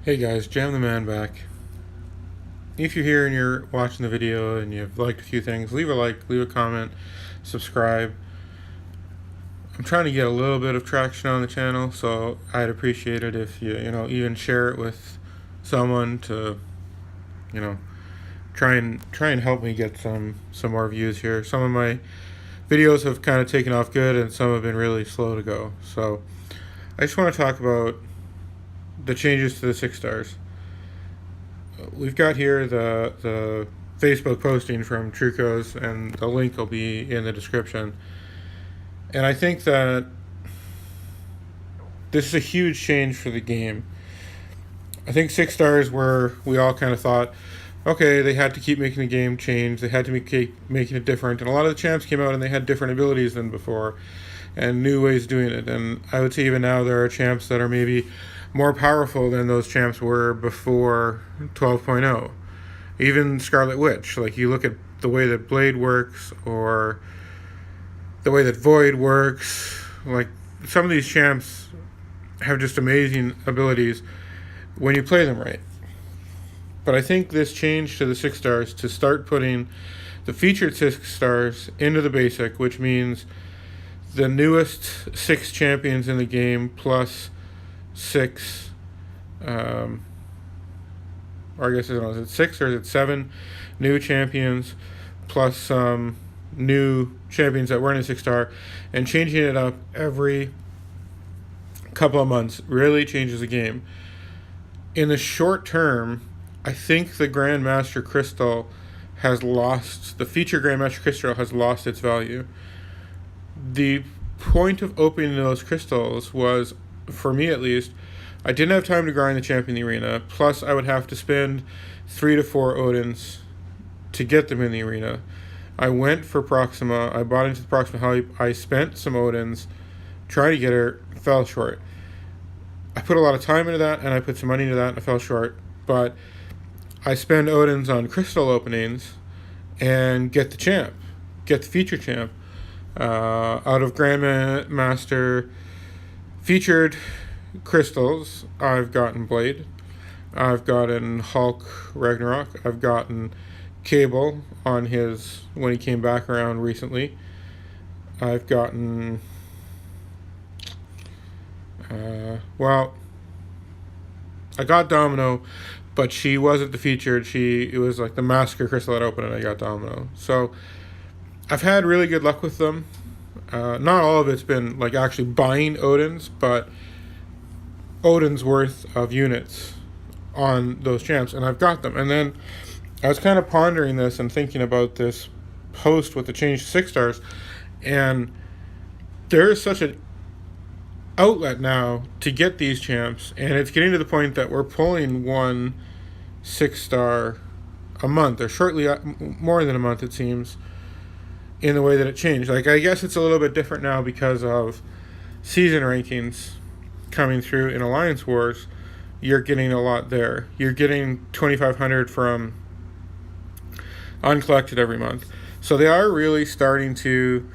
Hey guys, Jam the Man back. If you're here and you're watching the video and you've liked a few things, leave a like, leave a comment, subscribe. I'm trying to get a little bit of traction on the channel, so I'd appreciate it if you even share it with someone to you know try and help me get some more views here. Some of my videos have kind of taken off good and some have been really slow to go. So I just want to talk about the changes to the 6 stars. We've got here the Facebook posting from Trucos, and the link will be in the description. And I think that this is a huge change for the game. I think 6 stars were, we all kind of thought, okay, they had to keep making the game change. They had to keep making it different. And a lot of the champs came out and they had different abilities than before and new ways of doing it. And I would say even now there are champs that are maybe more powerful than those champs were before 12.0. Even Scarlet Witch, like you look at the way that Blade works or the way that Void works, like some of these champs have just amazing abilities when you play them right. But I think this change to the 6 stars to start putting the featured 6 stars into the basic, which means the newest 6 champions in the game plus 6, or I guess I don't know, is it 6 or is it 7 new champions plus some new champions that weren't a 6 star, and changing it up every couple of months really changes the game. In the short term, I think the Grandmaster Crystal has lost, the feature Grandmaster Crystal has lost its value. The point of opening those crystals was, for me at least, I didn't have time to grind the champion in the arena, plus I would have to spend 3 to 4 Odins to get them in the arena. I went for Proxima, I bought into the Proxima hype, I spent some Odins, tried to get her, fell short. I put a lot of time into that, and I put some money into that, and I fell short. But I spend Odins on crystal openings and get the champ, get the feature champ. Out of Grandmaster featured crystals, I've gotten Blade, I've gotten Hulk Ragnarok, I've gotten Cable on his, when he came back around recently. I've gotten I got Domino, but she wasn't the featured. It was like the Massacre Crystal that opened, and I got Domino. So I've had really good luck with them. Not all of it's been like actually buying Odins, but Odin's worth of units on those champs, and I've got them. And then I was kind of pondering this and thinking about this post with the change to 6 stars, and there is such an outlet now to get these champs, and it's getting to the point that we're pulling one 6 star a month, or shortly more than a month, it seems, in the way that it changed. Like, I guess it's a little bit different now because of season rankings coming through in Alliance Wars. You're getting a lot there. You're getting 2,500 from uncollected every month. So they are really starting to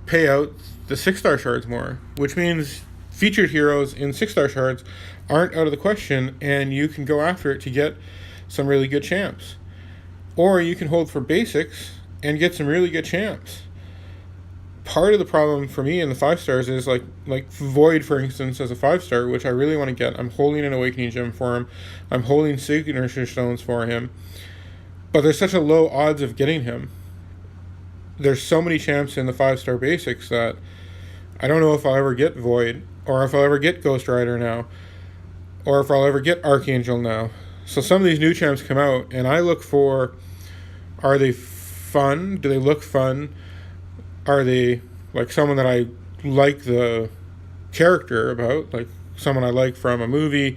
pay out the 6 star shards more, which means featured heroes in 6 star shards aren't out of the question, and you can go after it to get some really good champs. Or you can hold for basics and get some really good champs. Part of the problem for me in the 5 stars is like Void, for instance, as a 5 star, which I really want to get. I'm holding an Awakening Gem for him. I'm holding Signature Stones for him. But there's such a low odds of getting him. There's so many champs in the 5 star basics that I don't know if I'll ever get Void, or if I'll ever get Ghost Rider now, or if I'll ever get Archangel now. So some of these new champs come out, and I look for, are they fun? Do they look fun? Are they like someone that I like the character about, like someone I like from a movie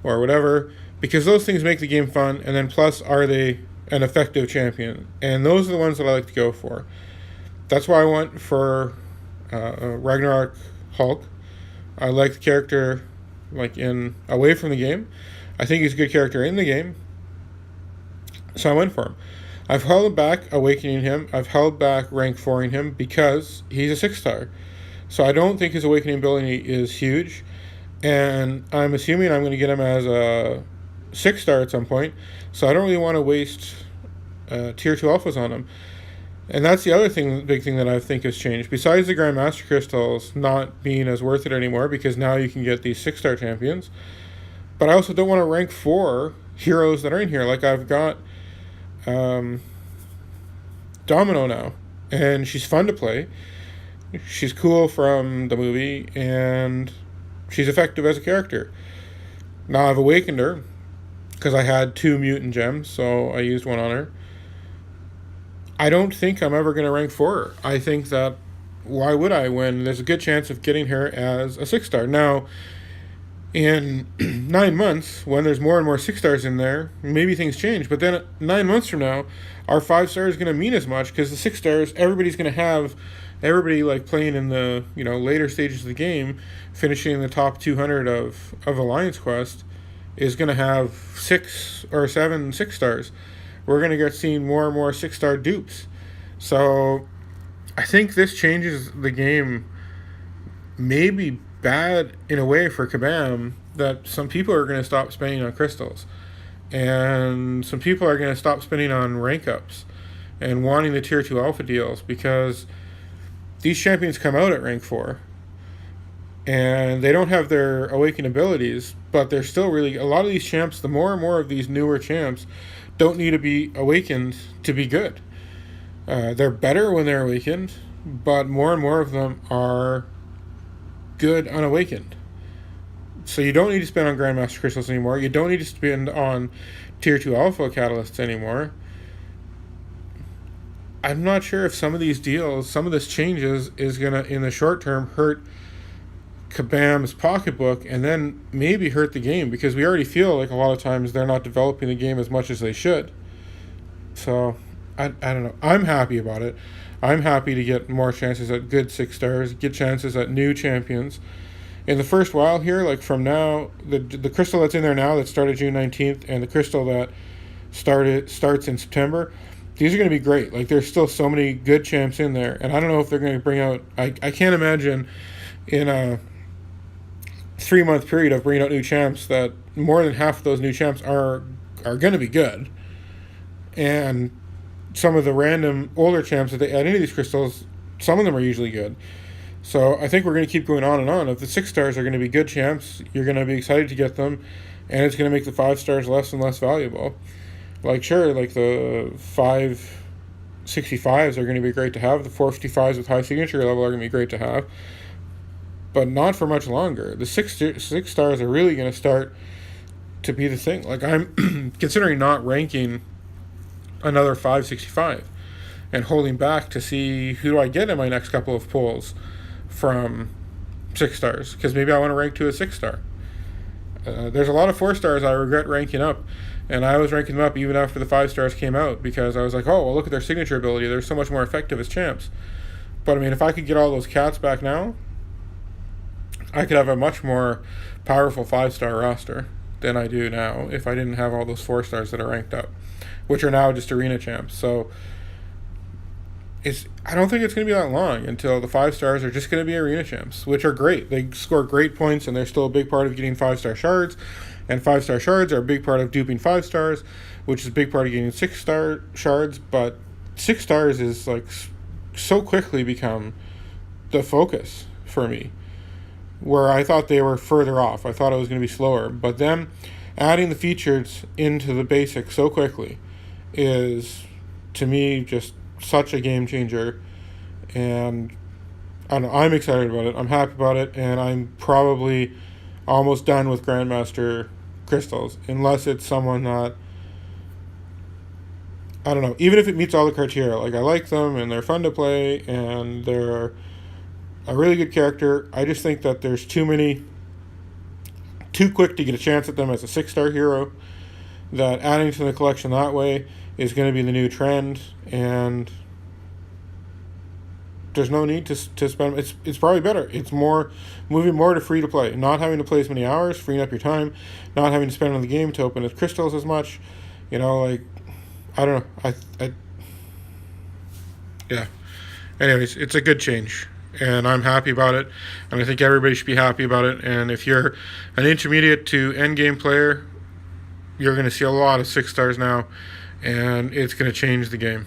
or whatever? Because those things make the game fun, and then plus, are they an effective champion? And those are the ones that I like to go for. That's why I went for Ragnarok Hulk. I like the character like in away from the game. I think he's a good character in the game, so I went for him. I've held back Awakening him. I've held back rank 4ing him because he's a 6 star. So I don't think his Awakening ability is huge. and I'm assuming I'm going to get him as a 6-star at some point. So I don't really want to waste tier 2 alphas on him. And that's the other thing, big thing that I think has changed. Besides the Grandmaster crystals not being as worth it anymore, because now you can get these 6-star champions. But I also don't want to rank 4 heroes that are in here. Like I've got Domino now, and she's fun to play. She's cool from the movie, and she's effective as a character. Now I've awakened her because I had 2 mutant gems, so I used one on her. I don't think I'm ever going to rank 4 her. I think that why would I when there's a good chance of getting her as a 6-star? Now, in 9 months, when there's more and more 6-stars in there, maybe things change. But then 9 months from now, our 5-star is going to mean as much because the 6-stars, everybody's going to have everybody like playing in the later stages of the game, finishing in the top 200 of Alliance Quest, is going to have 6 or 7 6-stars. We're going to get seeing more and more 6-star dupes. So I think this changes the game maybe bad in a way for Kabam, that some people are going to stop spending on crystals. And some people are going to stop spending on rank ups and wanting the tier 2 alpha deals because these champions come out at rank 4. And they don't have their awakened abilities, but they're still really... A lot of these champs, the more and more of these newer champs, don't need to be awakened to be good. They're better when they're awakened, but more and more of them are good unawakened. So you don't need to spend on Grandmaster Crystals anymore. You don't need to spend on Tier 2 Alpha Catalysts anymore. I'm not sure if some of these deals, some of this changes is going to, in the short term, hurt Kabam's pocketbook and then maybe hurt the game, because we already feel like a lot of times they're not developing the game as much as they should. So I don't know. I'm happy about it. I'm happy to get more chances at good 6-stars, get chances at new champions. In the first while here, like from now, the crystal that's in there now that started June 19th and the crystal that starts in September, these are going to be great. Like there's still so many good champs in there, and I don't know if they're going to bring out... I can't imagine in a 3-month period of bringing out new champs that more than half of those new champs are going to be good. And some of the random older champs that they add into these crystals, some of them are usually good. So I think we're going to keep going on and on. If the 6-stars are going to be good champs, you're going to be excited to get them, and it's going to make the 5-stars less and less valuable. Like sure, like the 565s are going to be great to have. The 455s with high signature level are going to be great to have. But not for much longer. The 6-stars are really going to start to be the thing. Like I'm considering not ranking another 565 and holding back to see who do I get in my next couple of pulls from 6-stars, because maybe I want to rank to a 6-star. There's a lot of 4-stars I regret ranking up, and I was ranking them up even after the 5-stars came out because I was like, oh, well, look at their signature ability. They're so much more effective as champs. But I mean, if I could get all those cats back now, I could have a much more powerful 5-star roster than I do now if I didn't have all those 4-stars that are ranked up, which are now just arena champs. So I don't think it's going to be that long until the 5-stars are just going to be arena champs, which are great. They score great points, and they're still a big part of getting 5-star shards. And 5-star shards are a big part of duping 5-stars, which is a big part of getting 6-star shards. But 6-stars is like so quickly become the focus for me, where I thought they were further off. I thought it was going to be slower. But them adding the features into the basics so quickly is, to me, just such a game changer. And I'm excited about it. I'm happy about it. And I'm probably almost done with Grandmaster Crystals, unless it's someone that, I don't know, even if it meets all the criteria. Like, I like them, and they're fun to play, and they're a really good character. I just think that there's too quick to get a chance at them as a 6-star hero, that adding to the collection that way is going to be the new trend, and there's no need to spend. It's probably better. It's moving more to free to play, not having to play as many hours, freeing up your time, not having to spend on the game to open the crystals as much. Like, I don't know. Yeah. Anyways, it's a good change. and I'm happy about it, and I think everybody should be happy about it. And if you're an intermediate to end game player, you're going to see a lot of 6 stars now, and it's going to change the game.